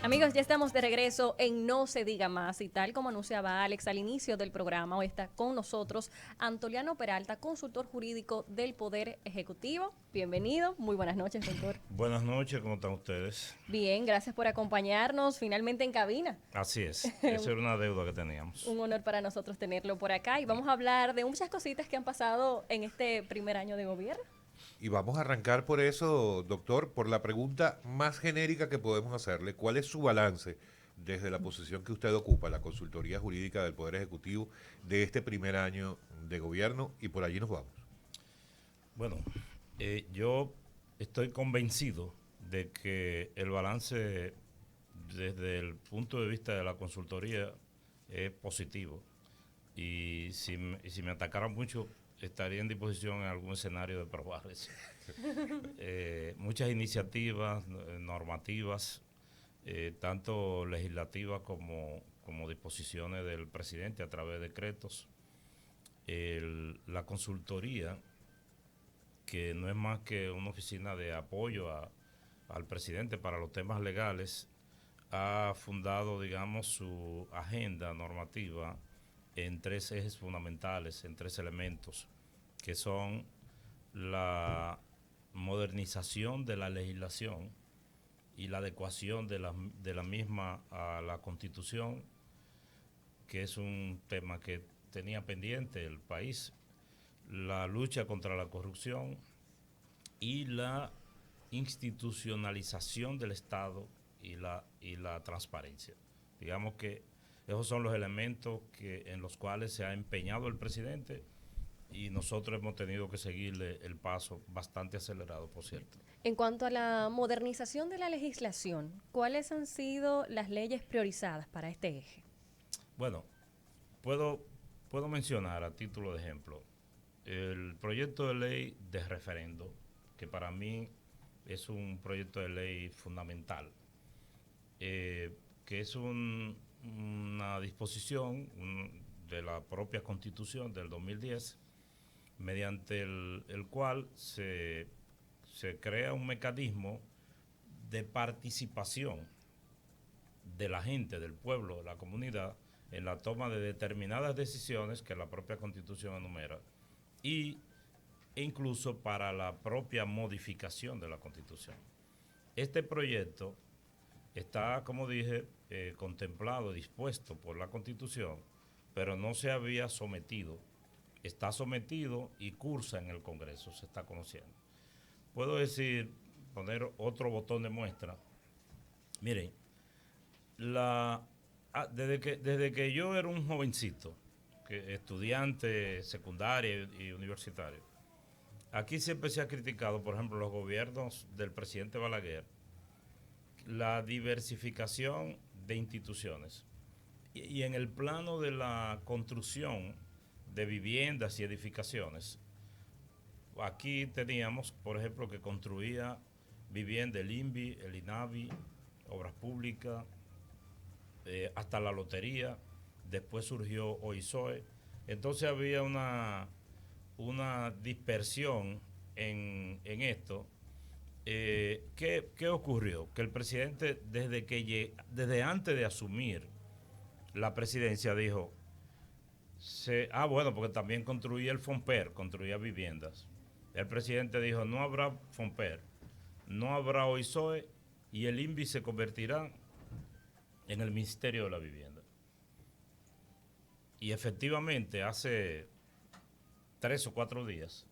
Amigos, ya estamos de regreso en No se diga más y tal como anunciaba Alex al inicio del programa, hoy está con nosotros Antoliano Peralta, consultor jurídico del Poder Ejecutivo. Bienvenido, muy buenas noches, doctor. Buenas noches, ¿cómo están ustedes? Bien, gracias por acompañarnos finalmente en cabina. Así es, esa era una deuda que teníamos. Un honor para nosotros tenerlo por acá y vamos a hablar de muchas cositas que han pasado en este primer año de gobierno. Y vamos a arrancar por eso, doctor, por la pregunta más genérica que podemos hacerle. ¿Cuál es su balance desde la posición que usted ocupa, la consultoría jurídica del Poder Ejecutivo, de este primer año de gobierno? Y por allí nos vamos. Bueno, yo estoy convencido de que el balance desde el punto de vista de la consultoría es positivo. Y si me atacaran mucho, estaría en disposición en algún escenario de probar eso. Muchas iniciativas normativas, tanto legislativas como disposiciones del presidente a través de decretos. La consultoría, que no es más que una oficina de apoyo al presidente para los temas legales, ha fundado, digamos, su agenda normativa en tres ejes fundamentales, en tres elementos, que son la modernización de la legislación y la adecuación de la misma a la Constitución, que es un tema que tenía pendiente el país, la lucha contra la corrupción y la institucionalización del Estado y la transparencia. Digamos que esos son los elementos en los cuales se ha empeñado el presidente y nosotros hemos tenido que seguirle el paso bastante acelerado, por cierto. En cuanto a la modernización de la legislación, ¿cuáles han sido las leyes priorizadas para este eje? Bueno, puedo mencionar a título de ejemplo el proyecto de ley de referendo, que para mí es un proyecto de ley fundamental, que es una disposición de la propia Constitución del 2010, mediante el cual se crea un mecanismo de participación de la gente, del pueblo, de la comunidad, en la toma de determinadas decisiones que la propia Constitución enumera, y, e incluso para la propia modificación de la Constitución. Este proyecto está, como dije, contemplado, dispuesto por la Constitución, pero no se había sometido. Está sometido y cursa en el Congreso, se está conociendo. Puedo decir, poner otro botón de muestra. Miren, desde que yo era un jovencito, estudiante secundario y universitario, aquí siempre se ha criticado, por ejemplo, los gobiernos del presidente Balaguer, la diversificación de instituciones. Y en el plano de la construcción de viviendas y edificaciones, aquí teníamos, por ejemplo, que construía vivienda el INVI, el INAVI, obras públicas, hasta la lotería, después surgió OISOE. Entonces había una dispersión en esto. ¿Qué ocurrió? Que el presidente, desde antes de asumir la presidencia, dijo, bueno, porque también construía el FOMPER, construía viviendas. El presidente dijo, no habrá FOMPER, no habrá OISOE y el INVI se convertirá en el Ministerio de la Vivienda. Y efectivamente, hace 3 o 4 días,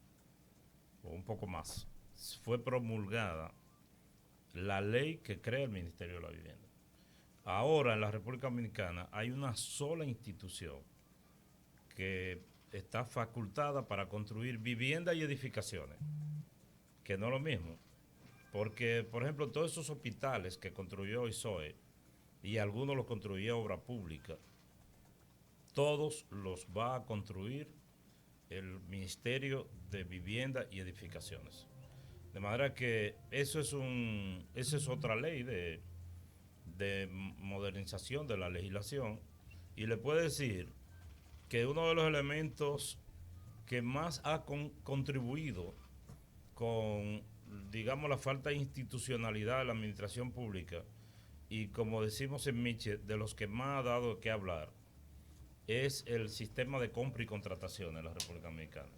o un poco más, fue promulgada la ley que crea el Ministerio de la Vivienda. Ahora en la República Dominicana hay una sola institución que está facultada para construir viviendas y edificaciones, que no es lo mismo. Porque, por ejemplo, todos esos hospitales que construyó ISOE, y algunos los construía obra pública, todos los va a construir el Ministerio de Vivienda y Edificaciones. De manera que esa es otra ley de modernización de la legislación. Y le puedo decir que uno de los elementos que más ha contribuido con, digamos, la falta de institucionalidad de la administración pública y como decimos en Miche, de los que más ha dado que hablar, es el sistema de compra y contratación en la República Dominicana.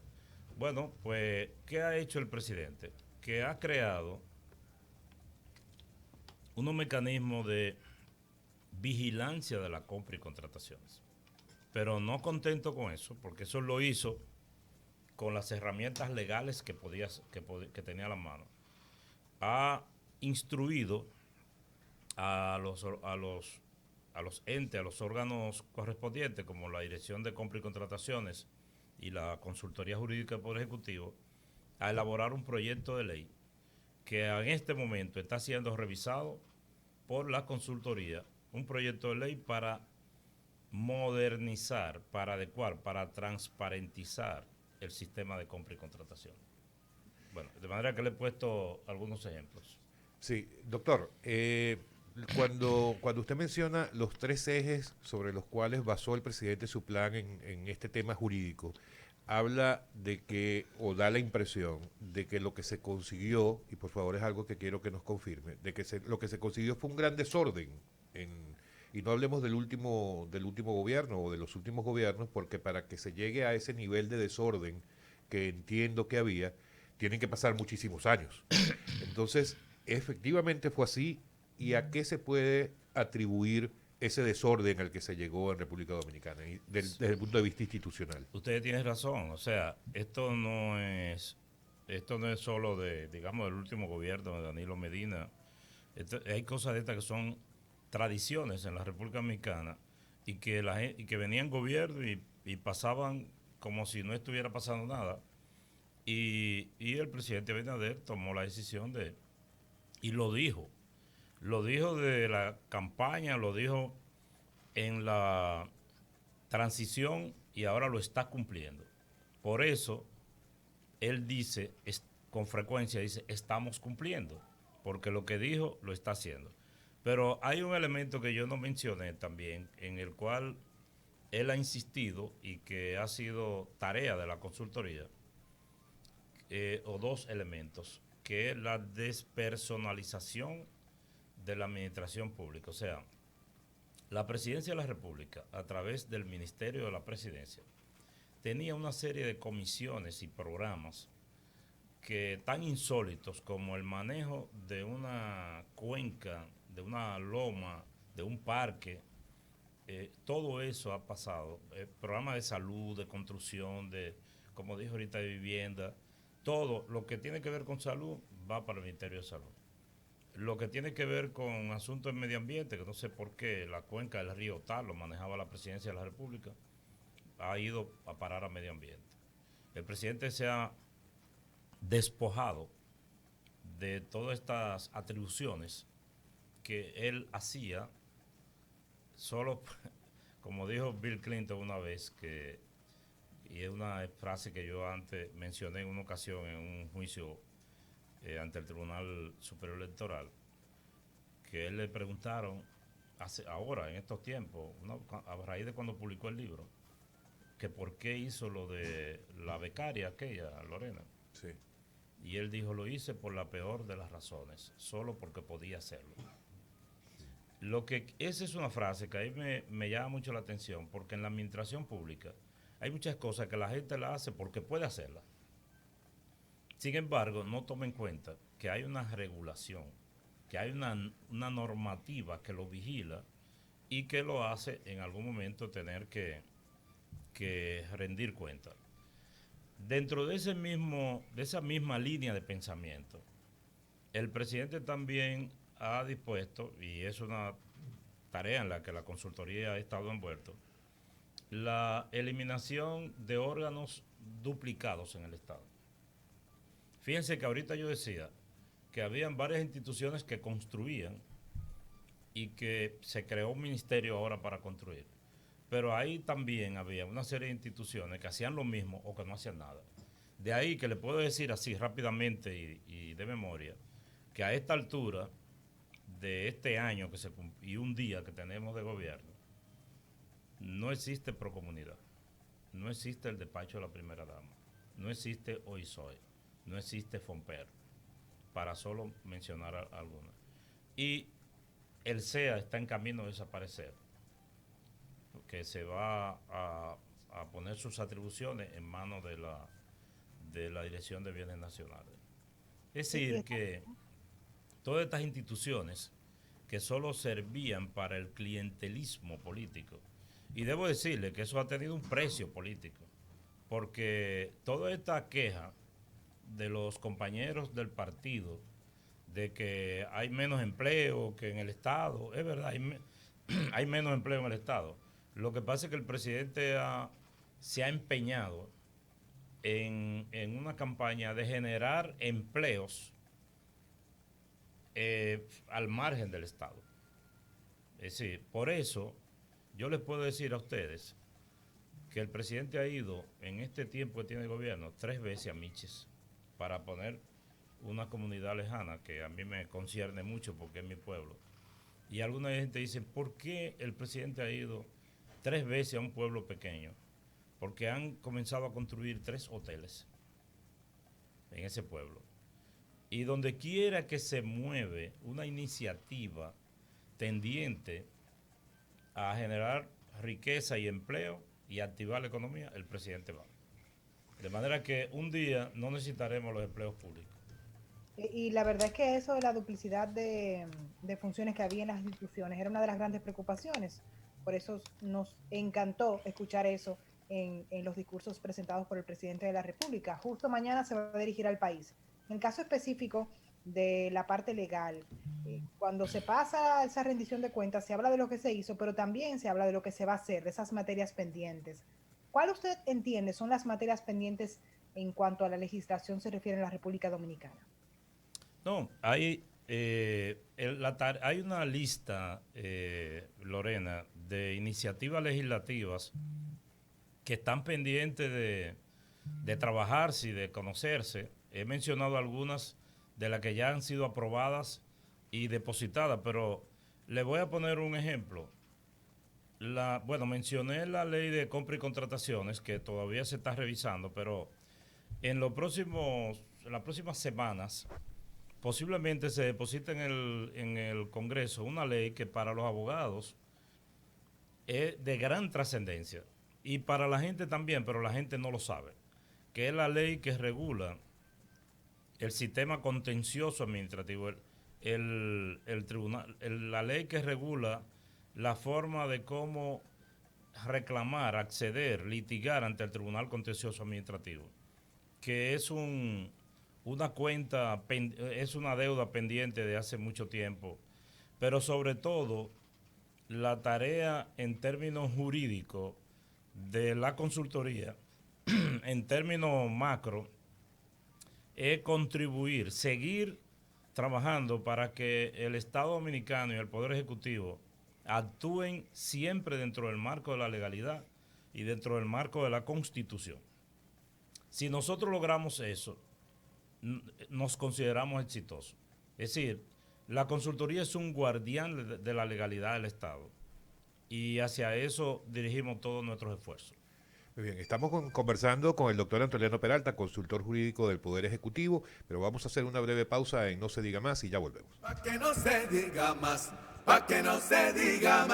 Bueno, pues, ¿qué ha hecho el presidente? Que ha creado unos mecanismos de vigilancia de la compra y contrataciones. Pero no contento con eso, porque eso lo hizo con las herramientas legales que tenía a la mano. Ha instruido a los entes, a los órganos correspondientes, como la Dirección de Compra y Contrataciones y la Consultoría Jurídica del Poder Ejecutivo, a elaborar un proyecto de ley que en este momento está siendo revisado por la consultoría, un proyecto de ley para modernizar, para adecuar, para transparentizar el sistema de compra y contratación. Bueno, de manera que le he puesto algunos ejemplos. Sí, doctor, cuando usted menciona los 3 ejes sobre los cuales basó el presidente su plan en este tema jurídico, habla de que, o da la impresión de que lo que se consiguió, y por favor es algo que quiero que nos confirme, de que lo que se consiguió fue un gran desorden y no hablemos del último gobierno o de los últimos gobiernos, porque para que se llegue a ese nivel de desorden que entiendo que había, tienen que pasar muchísimos años. Entonces, efectivamente fue así. ¿Y a qué se puede atribuir ese desorden al que se llegó en República Dominicana desde el punto de vista institucional? Usted tiene razón, o sea, esto no es solo digamos, del último gobierno de Danilo Medina. Hay cosas de estas que son tradiciones en la República Dominicana y que venían gobierno y pasaban como si no estuviera pasando nada. Y el presidente Abinader tomó la decisión y lo dijo de la campaña, lo dijo en la transición y ahora lo está cumpliendo. Por eso, él dice, con frecuencia dice, estamos cumpliendo, porque lo que dijo lo está haciendo. Pero hay un elemento que yo no mencioné también, en el cual él ha insistido y que ha sido tarea de la consultoría, o dos elementos, que es la despersonalización de la administración pública. O sea, la Presidencia de la República, a través del Ministerio de la Presidencia, tenía una serie de comisiones y programas que tan insólitos como el manejo de una cuenca, de una loma, de un parque. Todo eso ha pasado. Programas de salud, de construcción, como dijo ahorita, de vivienda. Todo lo que tiene que ver con salud va para el Ministerio de Salud. Lo que tiene que ver con asuntos de medio ambiente, que no sé por qué la cuenca del río Tal lo manejaba la Presidencia de la República, ha ido a parar a medio ambiente. El presidente se ha despojado de todas estas atribuciones que él hacía solo, como dijo Bill Clinton una vez, y es una frase que yo antes mencioné en una ocasión en un juicio ante el Tribunal Superior Electoral, que él le preguntaron ahora, en estos tiempos, a raíz de cuando publicó el libro, que por qué hizo lo de la becaria aquella, Lorena. Sí. Y él dijo, lo hice por la peor de las razones, solo porque podía hacerlo. Esa es una frase que ahí me llama mucho la atención, porque en la administración pública hay muchas cosas que la gente la hace porque puede hacerlas. Sin embargo, no toma en cuenta que hay una regulación, que hay una normativa que lo vigila y que lo hace en algún momento tener que rendir cuenta. Dentro de esa misma línea de pensamiento, el presidente también ha dispuesto, y es una tarea en la que la consultoría ha estado envuelto, la eliminación de órganos duplicados en el Estado. Fíjense que ahorita yo decía que habían varias instituciones que construían y que se creó un ministerio ahora para construir. Pero ahí también había una serie de instituciones que hacían lo mismo o que no hacían nada. De ahí que le puedo decir así rápidamente y de memoria, que a esta altura de este año y un día que tenemos de gobierno, no existe Procomunidad, no existe el despacho de la primera dama, no existe OISOE, no existe FOMPER, para solo mencionar algunas. Y el CEA está en camino de desaparecer, que se va a poner sus atribuciones en manos de la Dirección de Bienes Nacionales. Es decir, que todas estas instituciones que solo servían para el clientelismo político, y debo decirle que eso ha tenido un precio político, porque toda esta queja de los compañeros del partido de que hay menos empleo que en el Estado, es verdad, hay menos empleo en el Estado. Lo que pasa es que el presidente se ha empeñado en una campaña de generar empleos al margen del Estado. Es decir, por eso yo les puedo decir a ustedes que el presidente ha ido en este tiempo que tiene el gobierno 3 veces a Miches para poner una comunidad lejana que a mí me concierne mucho porque es mi pueblo. Y alguna gente dice, ¿por qué el presidente ha ido 3 veces a un pueblo pequeño? Porque han comenzado a construir 3 hoteles en ese pueblo. Y donde quiera que se mueve una iniciativa tendiente a generar riqueza y empleo y activar la economía, el presidente va. De manera que un día no necesitaremos los empleos públicos. Y la verdad es que eso de la duplicidad de funciones que había en las instituciones era una de las grandes preocupaciones. Por eso nos encantó escuchar eso en los discursos presentados por el presidente de la República. Justo mañana se va a dirigir al país. En el caso específico de la parte legal, cuando se pasa esa rendición de cuentas, se habla de lo que se hizo, pero también se habla de lo que se va a hacer, de esas materias pendientes. ¿Cuál usted entiende son las materias pendientes en cuanto a la legislación se refiere en la República Dominicana? No, hay una lista, Lorena, de iniciativas legislativas que están pendientes de trabajarse y de conocerse. He mencionado algunas de las que ya han sido aprobadas y depositadas, pero le voy a poner un ejemplo. Mencioné la ley de compra y contrataciones que todavía se está revisando, pero en las próximas semanas posiblemente se deposite en el Congreso una ley que para los abogados es de gran trascendencia y para la gente también, pero la gente no lo sabe, que es la ley que regula el sistema contencioso administrativo, el tribunal, la ley que regula la forma de cómo reclamar, acceder, litigar ante el Tribunal Contencioso Administrativo, que es una deuda pendiente de hace mucho tiempo, pero sobre todo la tarea en términos jurídicos de la consultoría, en términos macro, es contribuir, seguir trabajando para que el Estado Dominicano y el Poder Ejecutivo actúen siempre dentro del marco de la legalidad y dentro del marco de la Constitución. Si nosotros logramos eso, nos consideramos exitosos. Es decir, la consultoría es un guardián de la legalidad del Estado y hacia eso dirigimos todos nuestros esfuerzos. Muy bien, estamos conversando con el doctor Antoliano Peralta, consultor jurídico del Poder Ejecutivo, pero vamos a hacer una breve pausa en No se diga más y ya volvemos. Pa' que no se diga más, pa' que no se diga más.